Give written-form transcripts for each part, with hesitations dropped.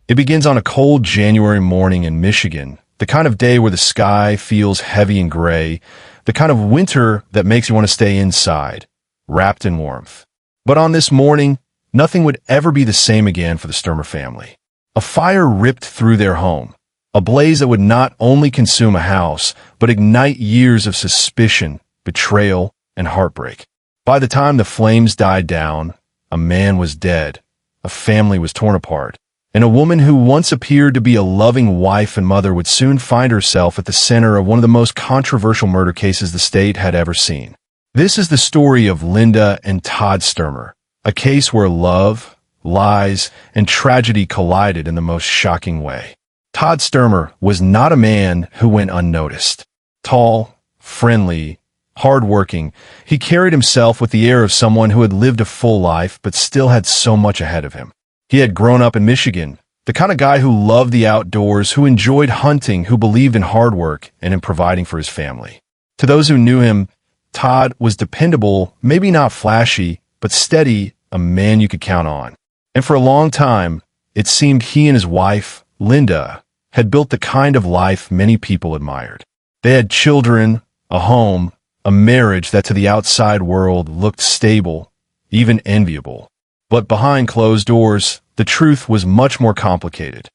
It begins on a cold January morning in Michigan, the kind of day where the sky feels heavy and gray, the kind of winter that makes you want to stay inside, wrapped in warmth. But on this morning, nothing would ever be the same again for the Sturmer family. A fire ripped through their home, a blaze that would not only consume a house, but ignite years of suspicion, betrayal, and heartbreak. By the time the flames died down, a man was dead, a family was torn apart, and a woman who once appeared to be a loving wife and mother would soon find herself at the center of one of the most controversial murder cases the state had ever seen. This is the story of Linda and Todd Sturmer, a case where love, lies, and tragedy collided in the most shocking way. Todd Sturmer was not a man who went unnoticed. Tall, friendly, hard-working, he carried himself with the air of someone who had lived a full life but still had so much ahead of him. He had grown up in Michigan, the kind of guy who loved the outdoors, who enjoyed hunting, who believed in hard work and in providing for his family. To those who knew him, Todd was dependable, maybe not flashy, but steady, a man you could count on. And for a long time, it seemed he and his wife, Linda, had built the kind of life many people admired. They had children, a home, a marriage that to the outside world looked stable, even enviable. But behind closed doors, the truth was much more complicated.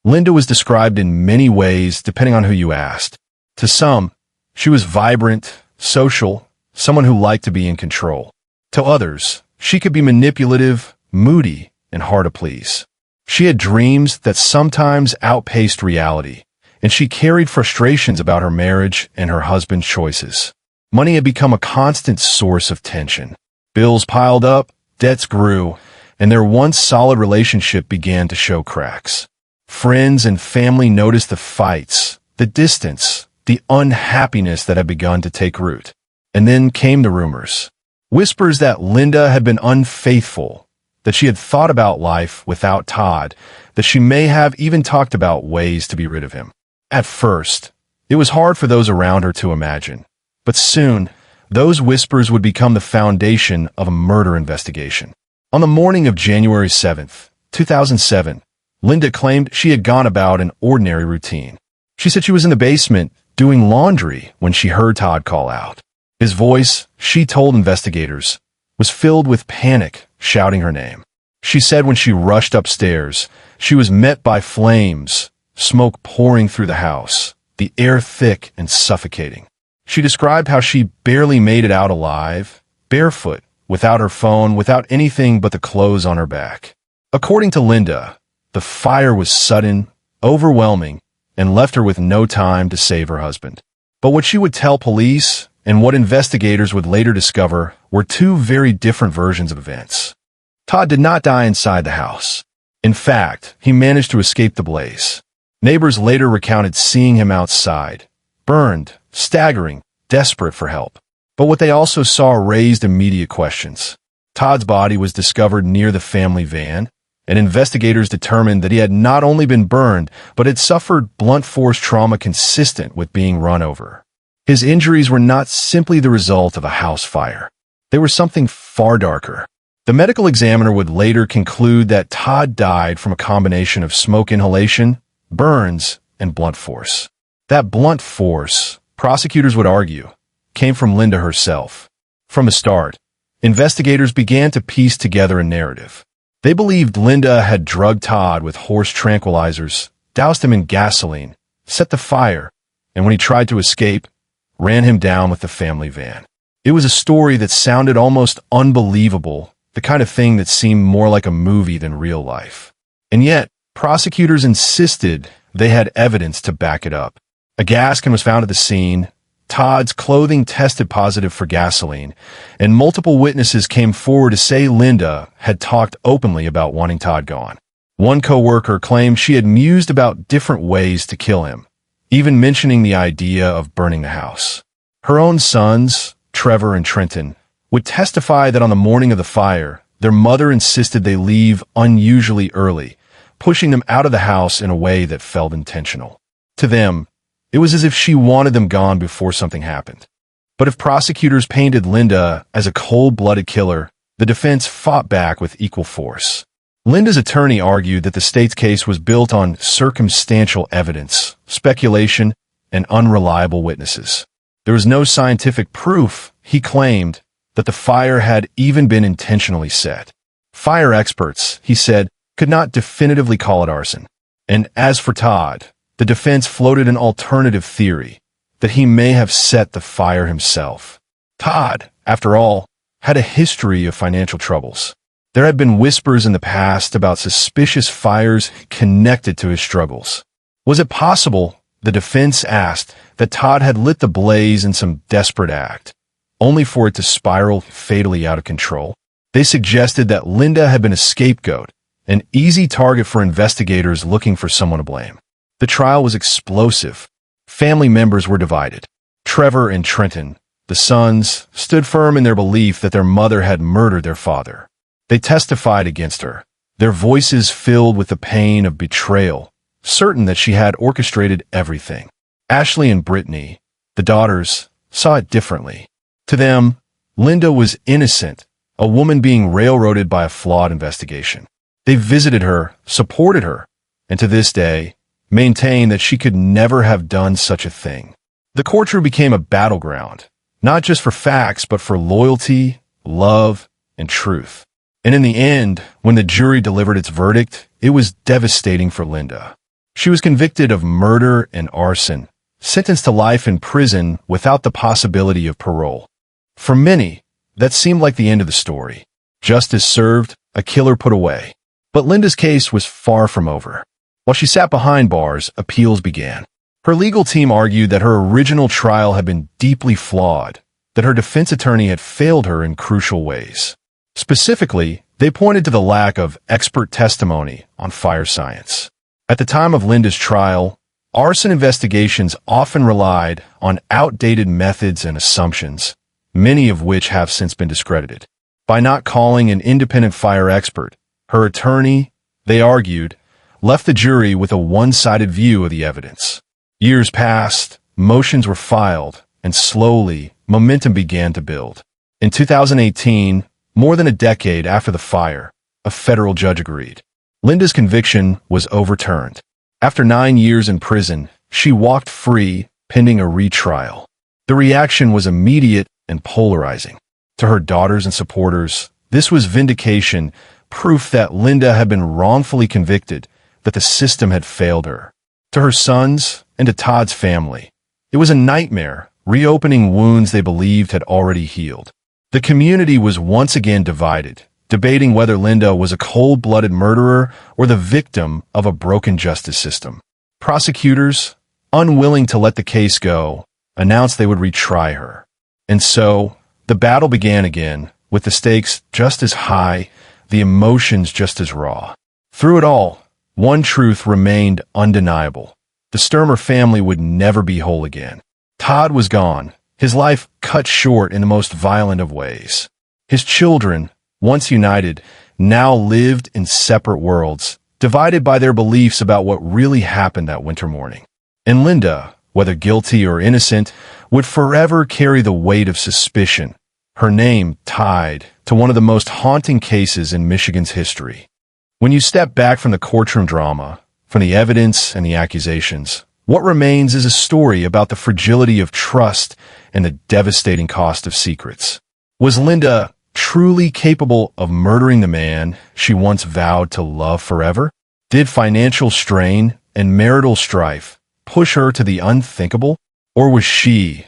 Linda was described in many ways depending on who you asked. To some, she was vibrant, social, someone who liked to be in control. To others, she could be manipulative, moody, and hard to please. She had dreams that sometimes outpaced reality, and she carried frustrations about her marriage and her husband's choices. Money had become a constant source of tension. Bills piled up, debts grew, and their once solid relationship began to show cracks. Friends and family noticed the fights, the distance, the unhappiness that had begun to take root. And then came the rumors. Whispers that Linda had been unfaithful, that she had thought about life without Todd, that she may have even talked about ways to be rid of him. At first, it was hard for those around her to imagine. But soon, those whispers would become the foundation of a murder investigation. On the morning of January 7th, 2007, Linda claimed she had gone about an ordinary routine. She said she was in the basement doing laundry when she heard Todd call out. His voice, she told investigators, was filled with panic, shouting her name. She said when she rushed upstairs, she was met by flames, smoke pouring through the house, the air thick and suffocating. She described how she barely made it out alive, barefoot, without her phone, without anything but the clothes on her back. According to Linda, the fire was sudden, overwhelming, and left her with no time to save her husband. But what she would tell police, and what investigators would later discover, were two very different versions of events. Todd did not die inside the house. In fact, he managed to escape the blaze. Neighbors later recounted seeing him outside, burned, staggering, desperate for help. But what they also saw raised immediate questions. Todd's body was discovered near the family van, and investigators determined that he had not only been burned, but had suffered blunt force trauma consistent with being run over. His injuries were not simply the result of a house fire. They were something far darker. The medical examiner would later conclude that Todd died from a combination of smoke inhalation, burns, and blunt force. That blunt force, prosecutors would argue, came from Linda herself. From the start, investigators began to piece together a narrative. They believed Linda had drugged Todd with horse tranquilizers, doused him in gasoline, set the fire, and when he tried to escape, ran him down with the family van. It was a story that sounded almost unbelievable, the kind of thing that seemed more like a movie than real life. And yet, prosecutors insisted they had evidence to back it up. A gas can was found at the scene, Todd's clothing tested positive for gasoline, and multiple witnesses came forward to say Linda had talked openly about wanting Todd gone. One coworker claimed she had mused about different ways to kill him, even mentioning the idea of burning the house. Her own sons, Trevor and Trenton, would testify that on the morning of the fire, their mother insisted they leave unusually early, pushing them out of the house in a way that felt intentional. To them, it was as if she wanted them gone before something happened. But if prosecutors painted Linda as a cold-blooded killer, the defense fought back with equal force. Linda's attorney argued that the state's case was built on circumstantial evidence, speculation, and unreliable witnesses. There was no scientific proof, he claimed, that the fire had even been intentionally set. Fire experts, he said, could not definitively call it arson. And as for Todd, the defense floated an alternative theory, that he may have set the fire himself. Todd, after all, had a history of financial troubles. There had been whispers in the past about suspicious fires connected to his struggles. Was it possible, the defense asked, that Todd had lit the blaze in some desperate act, only for it to spiral fatally out of control? They suggested that Linda had been a scapegoat, an easy target for investigators looking for someone to blame. The trial was explosive. Family members were divided. Trevor and Trenton, the sons, stood firm in their belief that their mother had murdered their father. They testified against her, their voices filled with the pain of betrayal, certain that she had orchestrated everything. Ashley and Brittany, the daughters, saw it differently. To them, Linda was innocent, a woman being railroaded by a flawed investigation. They visited her, supported her, and to this day, maintain that she could never have done such a thing. The courtroom became a battleground, not just for facts, but for loyalty, love, and truth. And in the end, when the jury delivered its verdict, it was devastating for Linda. She was convicted of murder and arson, sentenced to life in prison without the possibility of parole. For many, that seemed like the end of the story. Justice served, a killer put away. But Linda's case was far from over. While she sat behind bars, appeals began. Her legal team argued that her original trial had been deeply flawed, that her defense attorney had failed her in crucial ways. Specifically, they pointed to the lack of expert testimony on fire science. At the time of Linda's trial, arson investigations often relied on outdated methods and assumptions, many of which have since been discredited. By not calling an independent fire expert, her attorney, they argued, left the jury with a one-sided view of the evidence. Years passed, motions were filed, and slowly, momentum began to build. In 2018, more than a decade after the fire, a federal judge agreed. Linda's conviction was overturned. After 9 years in prison, she walked free, pending a retrial. The reaction was immediate and polarizing. To her daughters and supporters, this was vindication, proof that Linda had been wrongfully convicted, that the system had failed her. To her sons and to Todd's family, it was a nightmare, reopening wounds they believed had already healed. The community was once again divided, debating whether Linda was a cold-blooded murderer or the victim of a broken justice system. Prosecutors, unwilling to let the case go, announced they would retry her. And so, the battle began again, with the stakes just as high, the emotions just as raw. Through it all, one truth remained undeniable. The Sturmer family would never be whole again. Todd was gone, his life cut short in the most violent of ways. His children, once united, now lived in separate worlds, divided by their beliefs about what really happened that winter morning. And Linda, whether guilty or innocent, would forever carry the weight of suspicion, her name tied to one of the most haunting cases in Michigan's history. When you step back from the courtroom drama, from the evidence and the accusations, what remains is a story about the fragility of trust and the devastating cost of secrets. Was Linda truly capable of murdering the man she once vowed to love forever? Did financial strain and marital strife push her to the unthinkable? Or was she,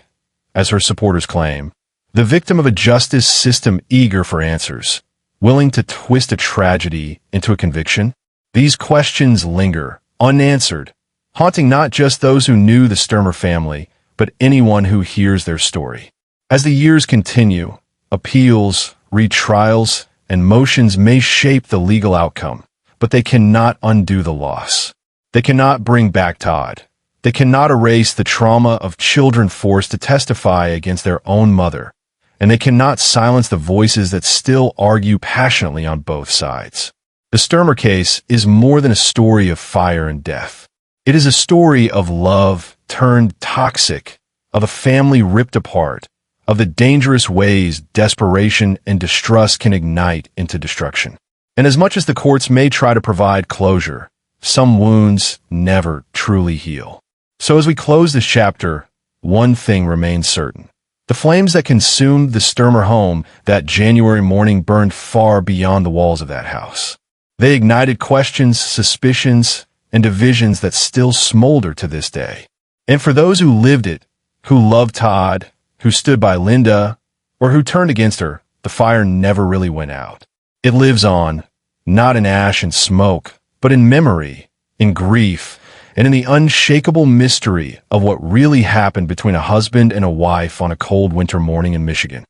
as her supporters claim, the victim of a justice system eager for answers, willing to twist a tragedy into a conviction? These questions linger, unanswered, haunting not just those who knew the Sturmer family, but anyone who hears their story. As the years continue, appeals, retrials, and motions may shape the legal outcome, but they cannot undo the loss. They cannot bring back Todd. They cannot erase the trauma of children forced to testify against their own mother, and they cannot silence the voices that still argue passionately on both sides. The Sturmer case is more than a story of fire and death. It is a story of love turned toxic, of a family ripped apart, of the dangerous ways desperation and distrust can ignite into destruction. And as much as the courts may try to provide closure, some wounds never truly heal. So as we close this chapter, one thing remains certain. The flames that consumed the Sturmer home that January morning burned far beyond the walls of that house. They ignited questions, suspicions, and divisions that still smolder to this day. And for those who lived it, who loved Todd, who stood by Linda, or who turned against her, the fire never really went out. It lives on, not in ash and smoke, but in memory, in grief, and in the unshakable mystery of what really happened between a husband and a wife on a cold winter morning in Michigan.